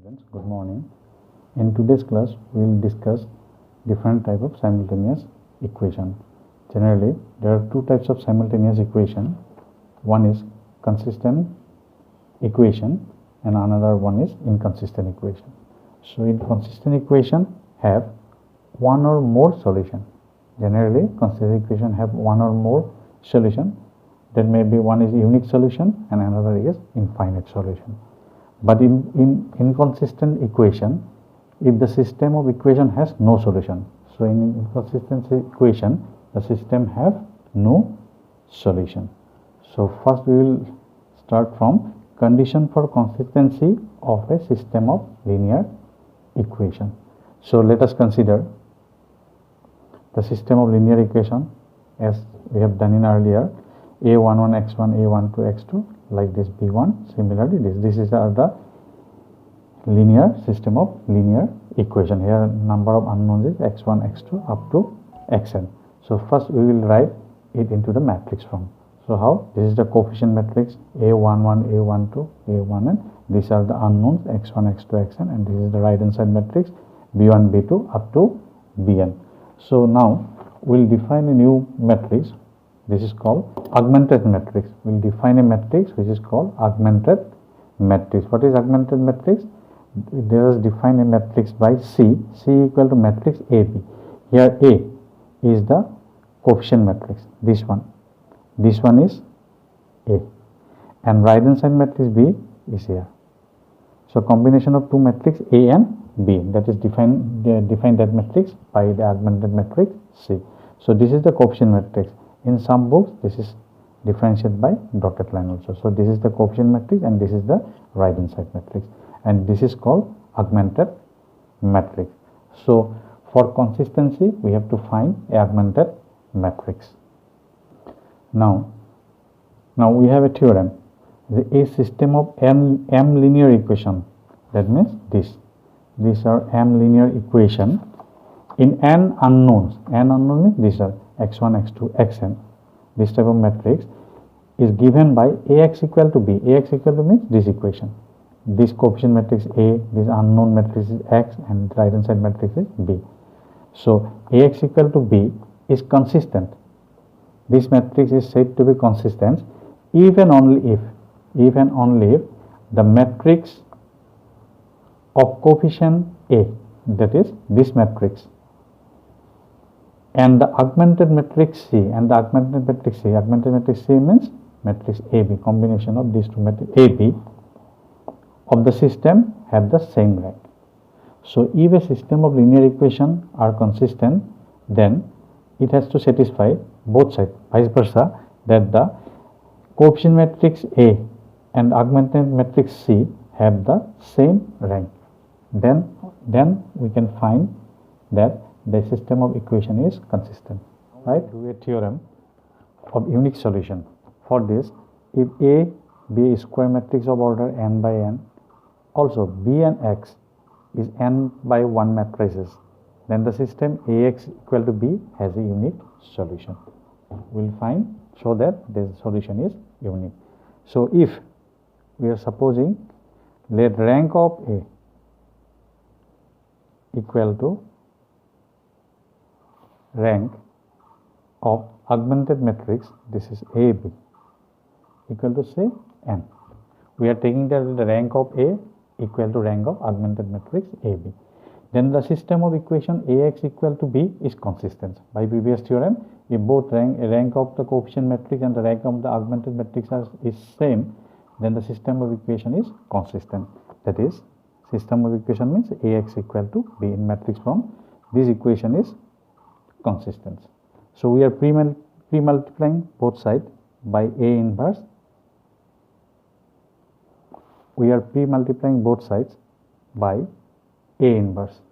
Students, good morning. In today's class, we will discuss different type of simultaneous equation. Generally, there are two types of simultaneous equation. One is consistent equation and another one is inconsistent equation. So, inconsistent equation have one or more solution. Generally, consistent equation have one or more solution. That may be one is unique solution and another is infinite solution. But in inconsistent equation, if the system of equation has no solution, so in inconsistent equation, the system have no solution. So first we will start from condition for consistency of a system of linear equation. So let us consider the system of linear equation as we have done in earlier, a11 x1, a12 x2, like this b1. Similarly, this is the linear system of linear equation. Here number of unknowns is x1, x2 up to xn. So first we will write it into the matrix form. So how? This is the coefficient matrix a11, a12, a1n. These are the unknowns x1, x2, xn, and this is the right hand side matrix b1, b2 up to bn. So now we will define a new matrix. This is called augmented matrix. We will define a matrix which is called augmented matrix. What is augmented matrix? Let us define a matrix by C equal to matrix AB. Here A is the coefficient matrix, this one is A, and right hand side matrix B is here. So combination of two matrix A and B, that is define that matrix by the augmented matrix C. So this is the coefficient matrix. In some books this is differentiated by dotted line also. So this is the coefficient matrix and this is the right hand side matrix, and this is called augmented matrix. So for consistency we have to find a augmented matrix. Now we have a theorem. A system of m linear equation, that means these are m linear equation in n unknowns. N unknown means these are x1, x2, xn. This type of matrix is given by Ax equal to B. Ax equal to means this equation. This coefficient matrix A, this unknown matrix is X, and right hand side matrix is B. So Ax equal to B is consistent. This matrix is said to be consistent even only if the matrix of coefficient A, that is this matrix, and the augmented matrix C, augmented matrix C means matrix AB, combination of these two matrices AB of the system have the same rank. So if a system of linear equation are consistent, then it has to satisfy both sides, vice versa, that the coefficient matrix A and augmented matrix C have the same rank. Then we can find that the system of equation is consistent, right? Do a theorem of unique solution. For this, if A be a square matrix of order n by n, also B and X is n by 1 matrices, then the system Ax equal to B has a unique solution. We will find, so that the solution is unique. So if we are supposing, let rank of A equal to rank of augmented matrix, this is AB, equal to say n. We are taking the rank of A equal to rank of augmented matrix AB. Then the system of equation Ax equal to B is consistent. By previous theorem, if both rank of the coefficient matrix and the rank of the augmented matrix is same, then the system of equation is consistent. That is, system of equation means Ax equal to B in matrix form. This equation is consistent. So we are pre-multiplying both sides by A inverse. We are pre-multiplying both sides by A inverse.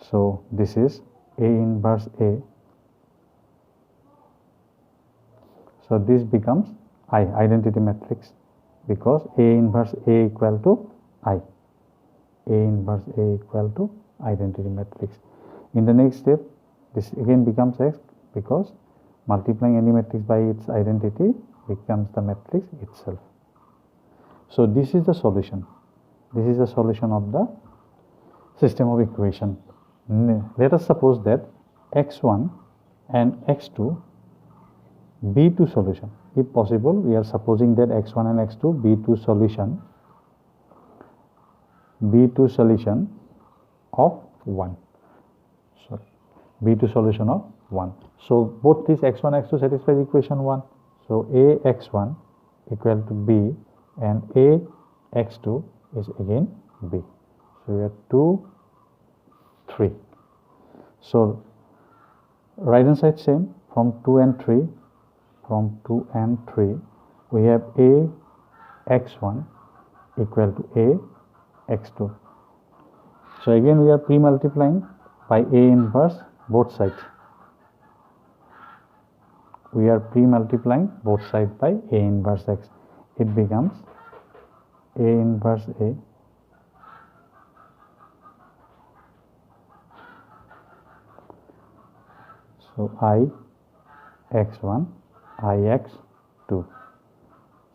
So this is A inverse A. So this becomes I, identity matrix, because A inverse A equal to I. A inverse A equal to identity matrix. In the next step, this again becomes X, because multiplying any matrix by its identity becomes the matrix itself. So this is the solution. This is the solution of the system of equation. Let us suppose that x1 and x2 be two solution. If possible, we are supposing that x1 and x2 be two solution of 1. Sorry, B2 solution of 1. So both these x1 x2 satisfies equation 1. So a x1 equal to b and a x2 is again b. So we have 2, 3. So right hand side same, from 2 and 3 we have a x1 equal to a x2. So again we are pre-multiplying by a inverse both sides. We are pre-multiplying both sides by a inverse x. It becomes a inverse a so I x1 I x2.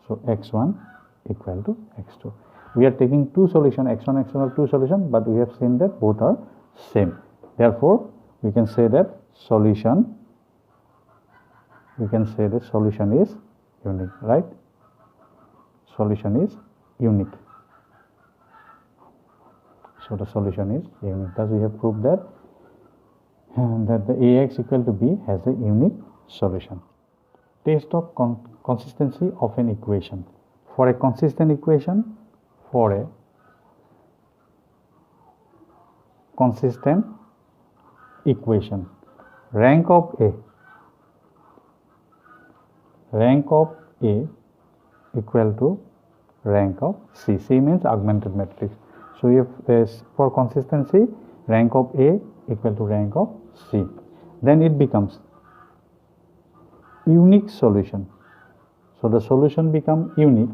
So x1 equal to x2. We are taking two solution, x1 x2 are two solution, but we have seen that both are same. Therefore we can say that solution is unique, right? Solution is unique. So the solution is unique. Thus we have proved that the ax equal to b has a unique solution. Test of consistency of an equation. For a consistent equation, rank of A equal to rank of C. C means augmented matrix. So if for consistency, rank of A equal to rank of C, then it becomes unique solution. So the solution becomes unique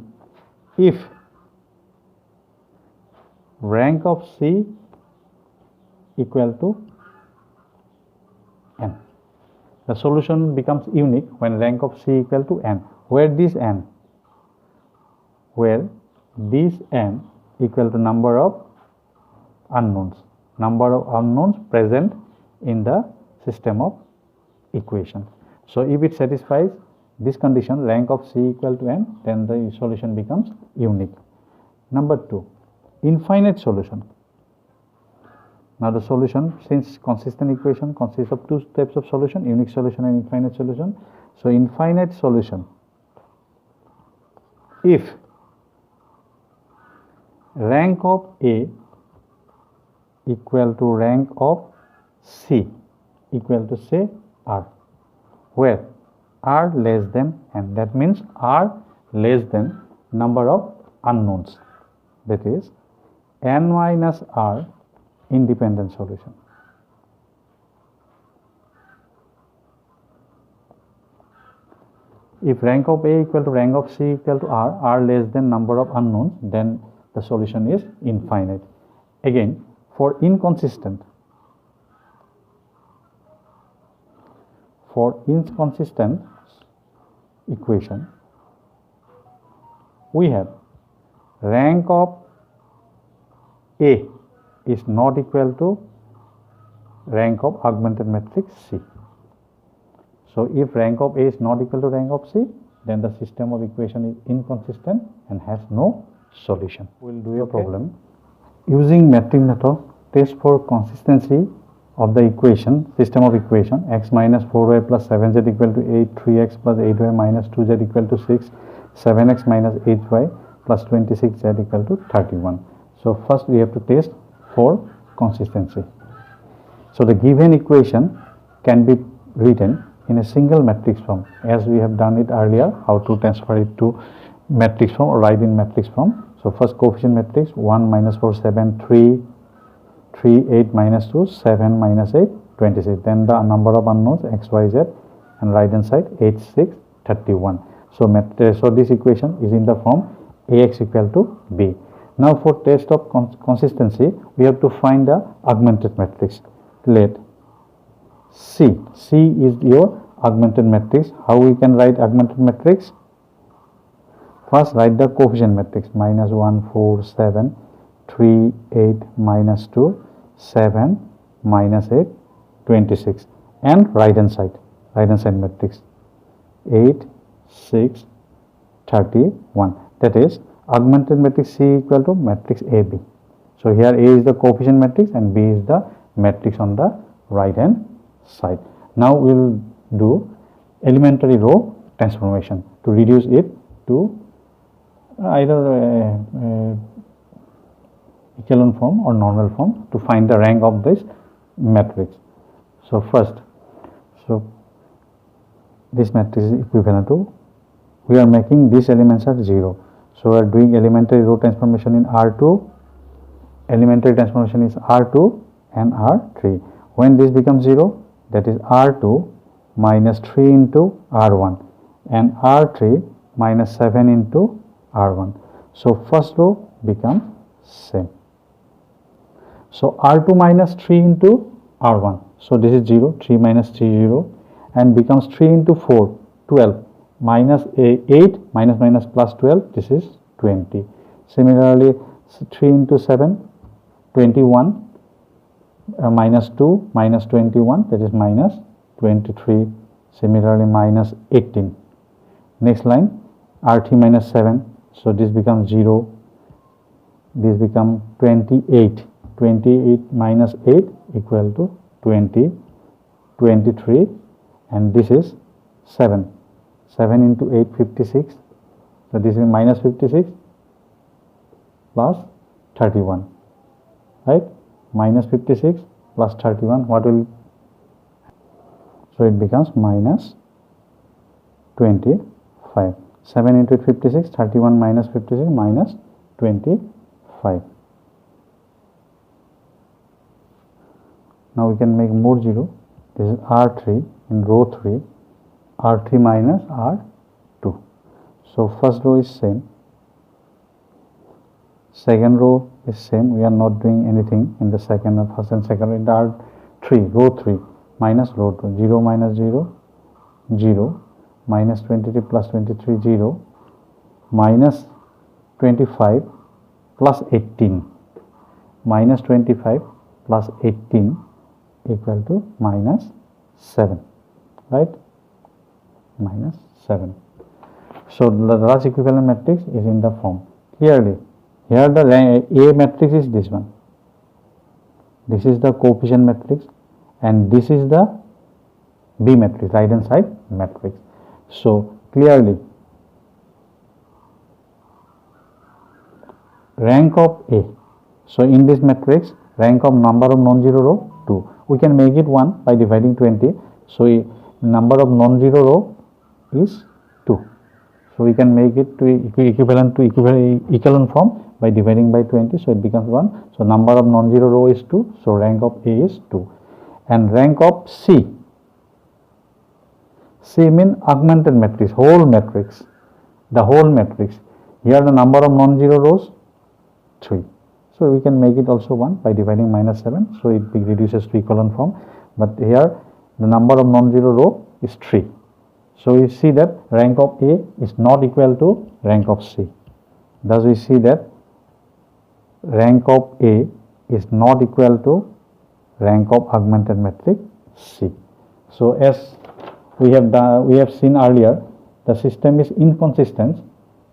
if rank of C equal to n. The solution becomes unique when rank of C equal to n, where this n equal to number of unknowns present in the system of equation. So if it satisfies this condition, rank of C equal to n, then the solution becomes unique. Number 2, infinite solution. Now the solution, since consistent equation consists of two types of solution, unique solution and infinite solution. So infinite solution, if rank of A equal to rank of C equal to say R, where R less than n, that means R less than number of unknowns, that is n minus R independent solution. If rank of A equal to rank of C equal to R less than number of unknowns, then the solution is infinite. Again, for inconsistent equation, we have rank of A is not equal to rank of augmented matrix C. So if rank of A is not equal to rank of C, then the system of equation is inconsistent and has no solution. We will do a problem using matrix method. Test for consistency of the equation, system of equation x minus 4y plus 7z equal to 8, 3x plus 8y minus 2z equal to 6, 7x minus 8y plus 26z equal to 31. So first we have to test for consistency. So the given equation can be written in a single matrix form, as we have done it earlier, how to transfer it to matrix form or write in matrix form. So first coefficient matrix 1 minus 4 7 3 3 8 minus 2 7 minus 8 26, then the number of unknowns x y z and right hand side 8 6 31. So this equation is in the form ax equal to b. Now for test of consistency, we have to find the augmented matrix. Let C is your augmented matrix. How we can write augmented matrix? First write the coefficient matrix minus 1 4 7 3, 8, minus 2, 7, minus 8, 26. And right hand side matrix 8, 6, 31. That is augmented matrix C equal to matrix AB. So here A is the coefficient matrix and B is the matrix on the right hand side. Now we will do elementary row transformation to reduce it to either echelon form or normal form to find the rank of this matrix. So first, this matrix is equivalent to, we are making these elements are 0. So we are doing elementary row transformation in R2. Elementary transformation is R2 and R3. When this becomes 0, that is R2 minus 3 into R1 and R3 minus 7 into R1. So first row becomes same. So R2 minus 3 into R1. So this is 0, 3 minus 3, 0, and becomes 3 into 4, 12, minus 8, minus plus 12, this is 20. Similarly, 3 into 7, 21, minus 2, minus 21, that is minus 23. Similarly, minus 18. Next line, R3 minus 7, so this becomes 0, this becomes 28. 28 minus 8 equal to 20, 23, and this is 7. 7 into 8, 56. So this is minus 56 plus 31, right? Minus 56 plus 31, what will, so it becomes minus 25. 7 into 8, 56, 31 minus 56, minus 25. Now we can make more 0. This is R3 in row 3, R3 minus R2. So first row is same, second row is same. We are not doing anything in the second and first and second. In the R3, row 3 minus row 2, 0 minus 0, 0, minus 23 plus 23, 0, minus 25 plus 18, minus 25 plus 18 equal to minus 7, right? Minus 7. So the last equivalent matrix is in the form. Clearly, here the A matrix is this one. This is the coefficient matrix and this is the B matrix, right hand side matrix. So clearly, rank of A. So in this matrix, rank of number of non-zero row 2. We can make it 1 by dividing 20. So number of non-zero row is 2. So we can make it to equivalent to echelon form by dividing by 20. So it becomes 1. So number of non-zero row is 2. So rank of A is 2. And rank of C. C means augmented matrix, whole matrix. The whole matrix. Here the number of non-zero rows 3. So we can make it also 1 by dividing minus 7. So it reduces to echelon form. But here the number of non-zero row is 3. So we see that rank of A is not equal to rank of C. Thus we see that rank of A is not equal to rank of augmented matrix C. So as we have seen earlier, the system is inconsistent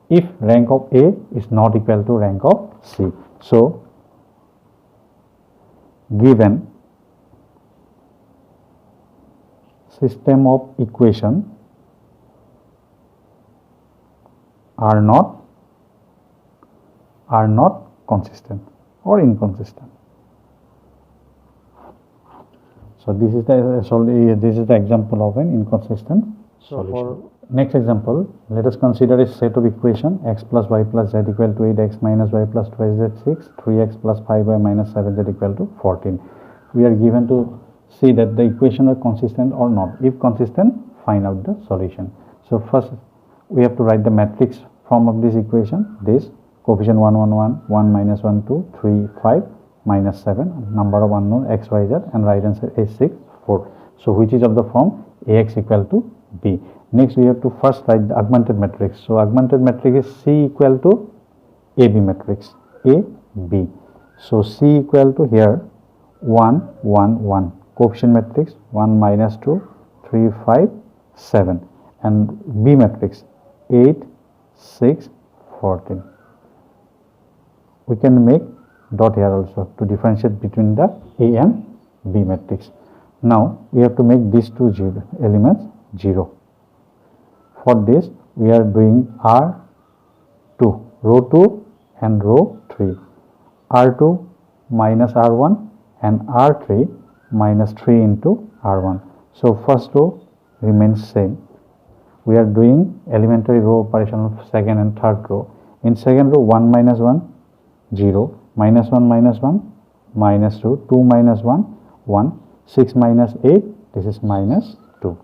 if rank of A is not equal to rank of C. So given system of equation are not consistent or inconsistent. So this is the example of an inconsistent solution. For next example, let us consider a set of equation x plus y plus z equal to 8, x minus y plus 2z 6, 3x plus 5y minus 7z equal to 14. We are given to see that the equation are consistent or not. If consistent, find out the solution. So first we have to write the matrix form of this equation. This coefficient 1, 1, 1, 1 minus 1, 2, 3, 5, minus 7, number of unknown x, y, z, and right answer is 6, 4. So which is of the form Ax equal to B. Next we have to first write the augmented matrix. So augmented matrix is C equal to AB matrix, A, B. So C equal to here 1, 1, 1. Coefficient matrix 1, minus 2, 3, 5, 7. And B matrix 8, 6, 14. We can make dot here also to differentiate between the A and B matrix. Now we have to make these two elements 0. For this we are doing R2, row 2 and row 3. R2 minus R1 and R3 minus 3 into R1. So first row remains same. We are doing elementary row operation of second and third row. In second row 1 minus 1, 0, minus 1 minus 1, minus 2, 2 minus 1, 1, 6 minus 8, this is minus 2.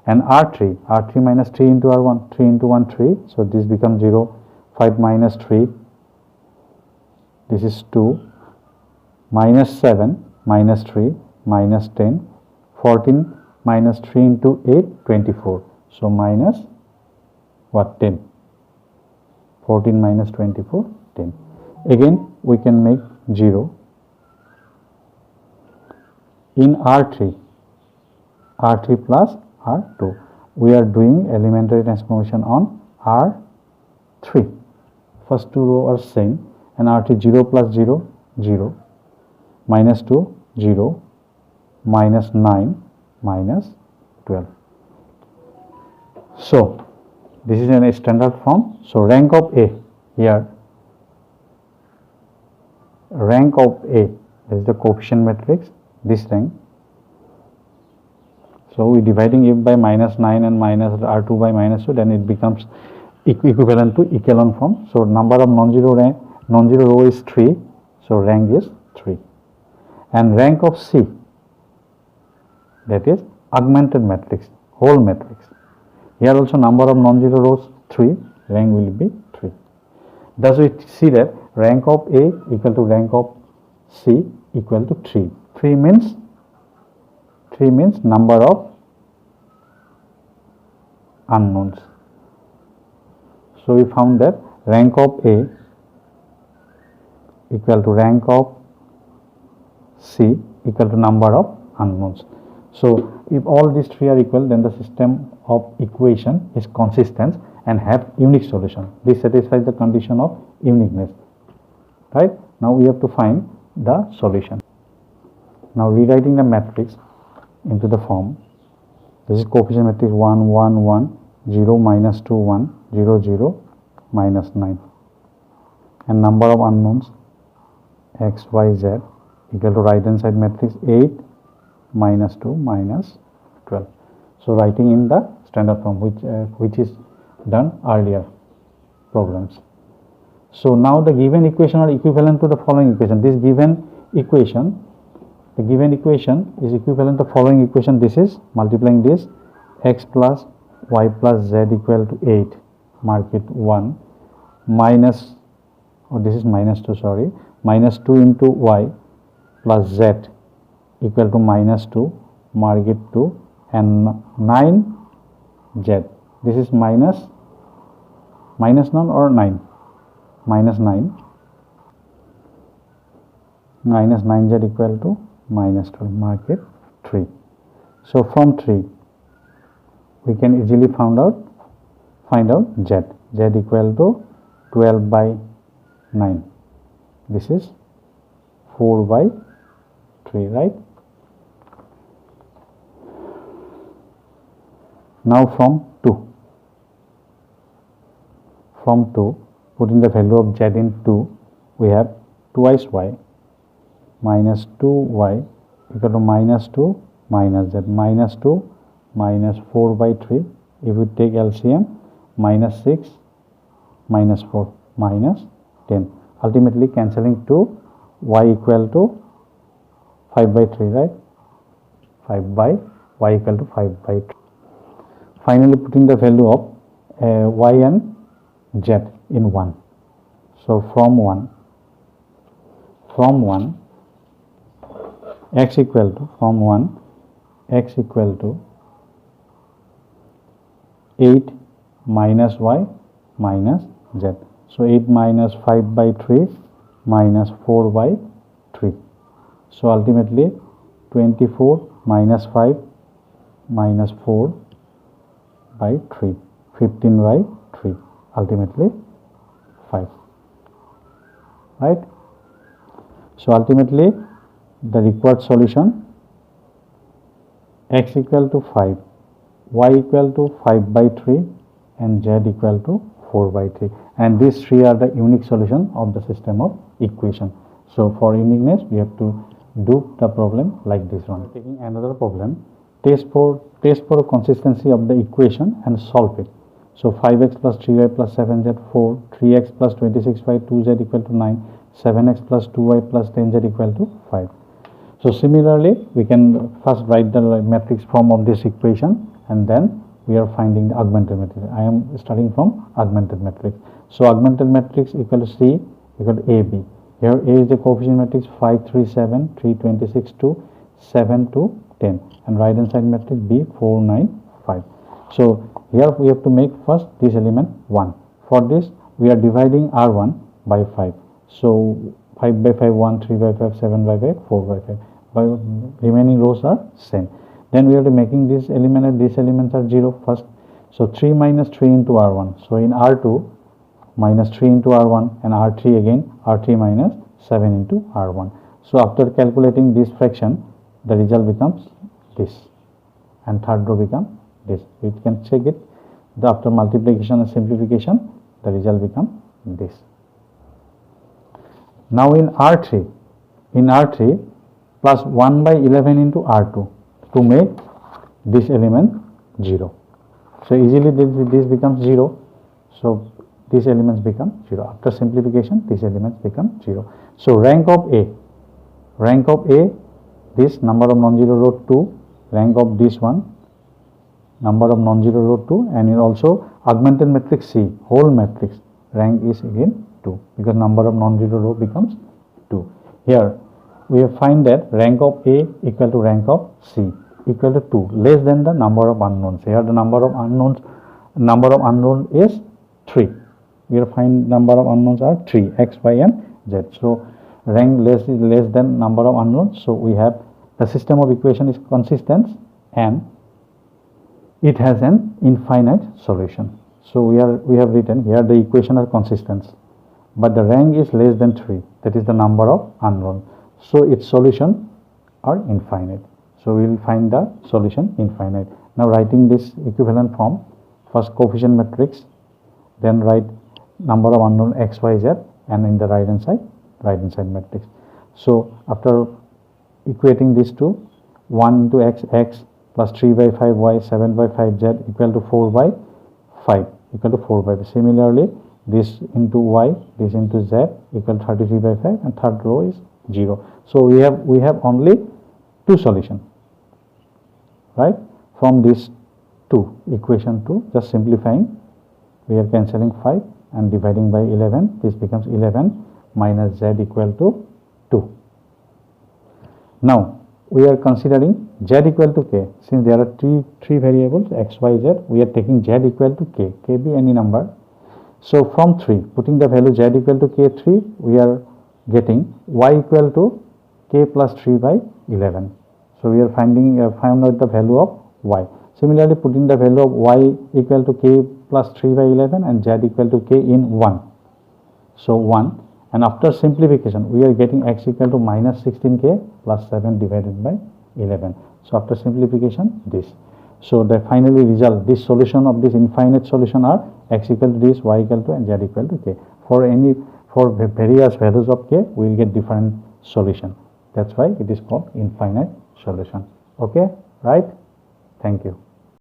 And R3 minus 3 into R1, 3 into 1, 3, so this becomes 0, 5 minus 3, this is 2, minus 7, minus 3, minus 10, 14 minus 3 into 8, 24, so minus what, 10, 14 minus 24, 10. Again we can make 0. In R3 plus R2, we are doing elementary transformation on R3. First two rows are same, and R3 0 plus 0, 0, minus 2, 0, minus 9, minus 12. So this is in a standard form. So rank of A here, rank of A is the coefficient matrix, this rank. So we dividing it by minus 9 and minus R2 by minus 2, then it becomes equivalent to echelon form. So number of non-zero row is 3, so rank is 3. And rank of C, that is augmented matrix, whole matrix. Here also number of non-zero rows 3, rank will be 3. Thus we see that rank of A equal to rank of C equal to 3. 3 means number of unknowns. So we found that rank of A equal to rank of C equal to number of unknowns. So if all these three are equal, then the system of equation is consistent and have unique solution. This satisfies the condition of uniqueness. Right? Now we have to find the solution. Now rewriting the matrix into the form. This is coefficient matrix 1, 1, 1, 0, minus 2, 1, 0, 0, minus 9. And number of unknowns x, y, z equal to right hand side matrix 8, minus 2, minus 12. So writing in the standard form which is done earlier programs. So now the given equation are equivalent to the following equation. This given equation, the given equation is equivalent to the following equation. This is multiplying this x plus y plus z equal to 8, mark it 1, minus, this is minus 2, sorry, minus 2 into y plus z equal to minus 2, mark it 2, and 9 z. This is minus none or 9, minus 9, minus 9z equal to minus 12, mark it 3. So from 3 we can easily find out z equal to 12 by 9. This is 4 by 3, right? Now from 2 putting the value of z in 2, we have twice y minus 2y equal to minus 2 minus z, minus 2 minus 4 by 3. If we take LCM, minus 6 minus 4 minus 10. Ultimately cancelling 2, y equal to 5 by 3, right? 5 by y equal to 5 by 3. Finally putting the value of y and z in 1. So from 1 x equal to 8 minus y minus z. So 8 minus 5 by 3 minus 4 by So ultimately 24 minus 5 minus 4 by 3, 15 by 3, ultimately 5, right? So ultimately the required solution, x equal to 5, y equal to 5 by 3 and z equal to 4 by 3, and these three are the unique solution of the system of equation. So for uniqueness we have to do the problem like this one. Taking another problem, test for consistency of the equation and solve it. So 5x plus 3y plus 7z 4, 3x plus 26y 2z equal to 9, 7x plus 2y plus 10z equal to 5. So similarly we can first write the matrix form of this equation and then we are finding the augmented matrix. I am starting from augmented matrix. So augmented matrix equal to C equal to AB. Here A is the coefficient matrix 5, 3, 7, 3, 26 to 7 to 10, and right hand side matrix B 4, 9, 5. So here we have to make first this element 1. For this we are dividing R1 by 5. So 5 by 5 1, 3 by 5 7 by 5 4 by 5. By remaining rows are same. Then we are making this element and these elements are 0 first. So 3 minus 3 into R1. So in R2 minus 3 into R1 and R3 again R3 minus 7 into R1. So after calculating this fraction the result becomes this and third row becomes this. We can check it. After multiplication and simplification the result becomes this. Now in R3 plus 1 by 11 into R2 to make this element 0. So easily this becomes 0. So these elements become 0. After simplification these elements become 0. So rank of A, this number of non-zero row 2, rank of this one number of non-zero row 2, and also augmented matrix C, whole matrix rank is again 2 because number of non-zero row becomes 2. Here we have find that rank of A equal to rank of C equal to 2, less than the number of unknowns. Here the number of unknown is 3. We have find number of unknowns are 3, x, y and z. So rank less is less than number of unknowns. So we have the system of equation is consistent and it has an infinite solution. So we have written here the equation are consistent, but the rank is less than 3, that is the number of unknown. So its solution are infinite. So we will find the solution infinite. Now writing this equivalent form, first coefficient matrix, then write number of unknown x, y, z, and in the right hand side matrix. So after equating these two, 1 into x plus 3 by 5 y 7 by 5 z equal to 4 by 5 equal to 4 by 5. Similarly this into y, this into z equal to 33 by 5, and third row is 0. So we have only two solutions, right? From this 2 equation 2, just simplifying, we are cancelling 5 and dividing by 11. This becomes 11 minus z equal to 2. Now we are considering z equal to k. Since there are three variables x, y, z, we are taking z equal to k be any number. So from 3, putting the value z equal to k3, we are getting y equal to k plus 3 by 11. So we are found out the value of y. Similarly, putting the value of y equal to k plus 3 by 11 and z equal to k in 1. So 1, and after simplification we are getting x equal to minus 16k plus 7 divided by 11. So after simplification this. So the finally result, this solution of this infinite solution are x equal to this, y equal to, and z equal to k. For various values of k we will get different solution. That's why it is called infinite solution. Okay, right? Thank you.